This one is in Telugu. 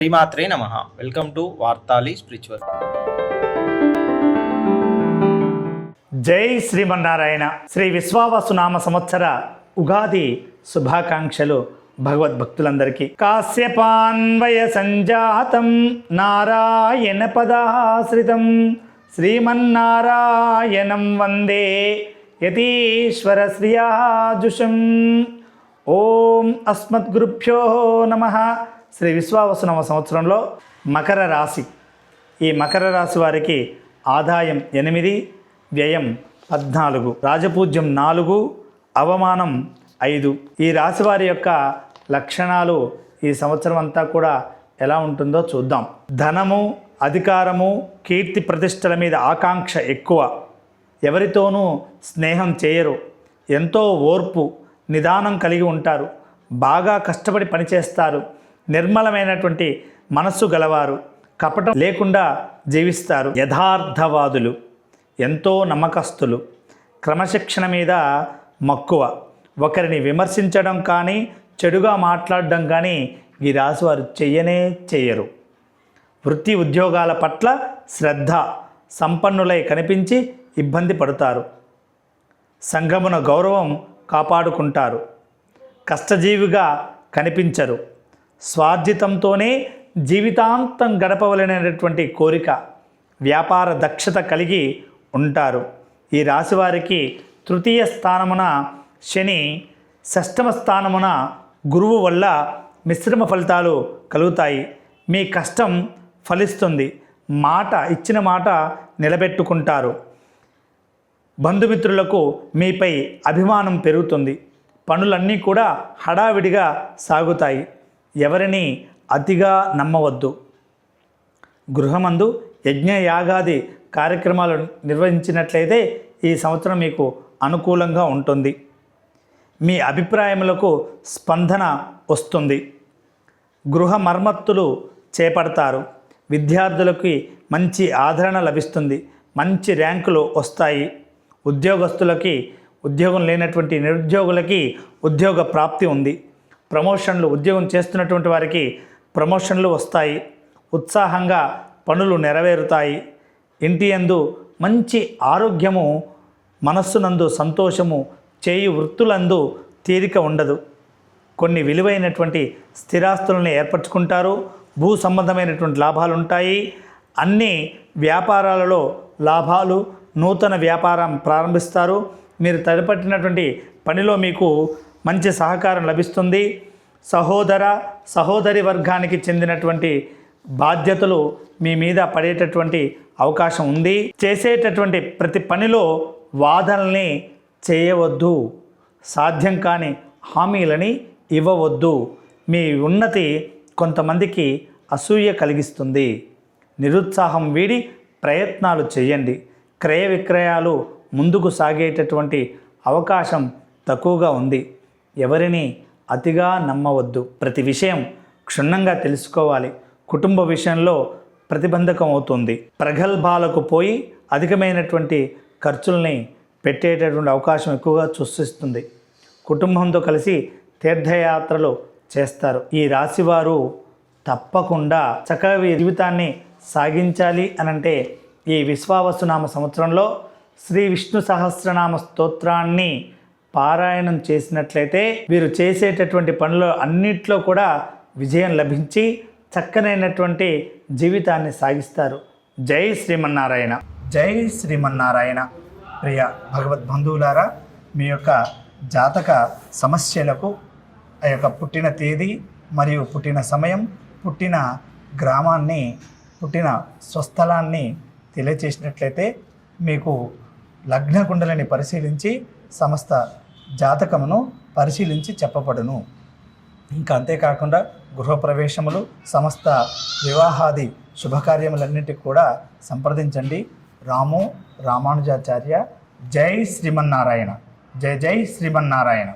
శ్రీమాత్రే నమః. వెల్కమ్ టు వార్తాలి స్పిరిచువల్. జై శ్రీమన్నారాయణ. శ్రీ విశ్వావసునామ సంవత్సర ఉగాది శుభాకాంక్షలు భగవద్భక్తులందరికీ. కాశ్యపాన్వయ సంజాతం నారాయణ పదాశ్రితం శ్రీమన్నారాయణం వందే యతీశ్వర శ్రియాజుషం. ఓం అస్మద్గురుభ్యో నమః. శ్రీ విశ్వావసునామ సంవత్సరంలో మకర రాశి. ఈ మకర రాశి వారికి ఆదాయం 8, వ్యయం 14, రాజపూజ్యం 4, అవమానం 5. ఈ రాశి వారి యొక్క లక్షణాలు ఈ సంవత్సరం అంతా కూడా ఎలా ఉంటుందో చూద్దాం. ధనము, అధికారము, కీర్తి ప్రతిష్టల మీద ఆకాంక్ష ఎక్కువ. ఎవరితోనూ స్నేహం చేయరు. ఎంతో ఓర్పు, నిదానం కలిగి ఉంటారు. బాగా కష్టపడి పనిచేస్తారు. నిర్మలమైనటువంటి మనస్సు గలవారు. కపటం లేకుండా జీవిస్తారు. యథార్థవాదులు, ఎంతో నమ్మకస్తులు. క్రమశిక్షణ మీద మక్కువ. ఒకరిని విమర్శించడం కానీ చెడుగా మాట్లాడడం కానీ ఈ రాశివారు చెయ్యరు. వృత్తి ఉద్యోగాల పట్ల శ్రద్ధ. సంపన్నులై కనిపించి ఇబ్బంది పడతారు. సంఘమున గౌరవం కాపాడుకుంటారు. కష్టజీవిగా కనిపించరు. స్వార్జితంతోనే జీవితాంతం గడపవలనేటువంటి కోరిక. వ్యాపార దక్షత కలిగి ఉంటారు. ఈ రాశివారికి తృతీయ స్థానమున శని, షష్టమ స్థానమున గురువు వల్ల మిశ్రమ ఫలితాలు కలుగుతాయి. మీ కష్టం ఫలిస్తుంది. ఇచ్చిన మాట నిలబెట్టుకుంటారు. బంధుమిత్రులకు మీపై అభిమానం పెరుగుతుంది. పనులన్నీ కూడా హడావిడిగా సాగుతాయి. ఎవరిని అతిగా నమ్మవద్దు. గృహమందు యజ్ఞయాగాది కార్యక్రమాలు నిర్వహించినట్లయితే ఈ సంవత్సరం మీకు అనుకూలంగా ఉంటుంది. మీ అభిప్రాయములకు స్పందన వస్తుంది. గృహ మరమ్మతులు చేపడతారు. విద్యార్థులకి మంచి ఆదరణ లభిస్తుంది. మంచి ర్యాంకులు వస్తాయి. ఉద్యోగస్తులకి, ఉద్యోగం లేనటువంటి నిరుద్యోగులకి ఉద్యోగ ప్రాప్తి ఉంది. ప్రమోషన్లు, ఉద్యోగం చేస్తున్నటువంటి వారికి ప్రమోషన్లు వస్తాయి. ఉత్సాహంగా పనులు నెరవేరుతాయి. ఇంటి యందు మంచి ఆరోగ్యము, మనస్సునందు సంతోషము, చేయి వృత్తులందు తీరిక ఉండదు. కొన్ని విలువైనటువంటి స్థిరాస్తులను ఏర్పరచుకుంటారు. భూ సంబంధమైనటువంటి లాభాలు ఉంటాయి. అన్ని వ్యాపారాలలో లాభాలు. నూతన వ్యాపారం ప్రారంభిస్తారు. మీరు తలపెట్టినటువంటి పనిలో మీకు మంచి సహకారం లభిస్తుంది. సహోదరి వర్గానికి చెందినటువంటి బాధ్యతలు మీ మీద పడేటటువంటి అవకాశం ఉంది. చేసేటటువంటి ప్రతి పనిలో వాదనల్ని చేయవద్దు. సాధ్యం కాని హామీలని ఇవ్వవద్దు. మీ ఉన్నతి కొంతమందికి అసూయ కలిగిస్తుంది. నిరుత్సాహం వీడి ప్రయత్నాలు చేయండి. క్రయ విక్రయాలు ముందుకు సాగేటటువంటి అవకాశం తక్కువగా ఉంది. ఎవరిని అతిగా నమ్మవద్దు. ప్రతి విషయం క్షుణ్ణంగా తెలుసుకోవాలి. కుటుంబ విషయంలో ప్రతిబంధకం అవుతుంది. ప్రగల్భాలకు పోయి అధికమైనటువంటి ఖర్చుల్ని పెట్టేటటువంటి అవకాశం ఎక్కువగా సృష్టిస్తుంది. కుటుంబంతో కలిసి తీర్థయాత్రలు చేస్తారు. ఈ రాశివారు తప్పకుండా చక్కగా జీవితాన్ని సాగించాలి అనంటే ఈ విశ్వావసునామ సంవత్సరంలో శ్రీ విష్ణు సహస్రనామ స్తోత్రాన్ని పారాయణం చేసినట్లయితే వీరు చేసేటటువంటి పనులు అన్నిట్లో కూడా విజయం లభించి చక్కనైనటువంటి జీవితాన్ని సాగిస్తారు. జై శ్రీమన్నారాయణ. జై శ్రీమన్నారాయణ. ప్రియ భగవద్బంధువులారా, మీ యొక్క జాతక సమస్యలకు ఆ యొక్క పుట్టిన తేదీ మరియు పుట్టిన సమయం, పుట్టిన గ్రామాన్ని, పుట్టిన స్వస్థలాన్ని తెలియచేసినట్లయితే మీకు లగ్న కుండలిని పరిశీలించి సమస్త జాతకమును పరిశీలించి చెప్పబడును. ఇంకా అంతేకాకుండా గృహప్రవేశములు, సమస్త వివాహాది శుభకార్యములన్నింటికి కూడా సంప్రదించండి. రామానుజాచార్య. జై శ్రీమన్నారాయణ. జై జై శ్రీమన్నారాయణ.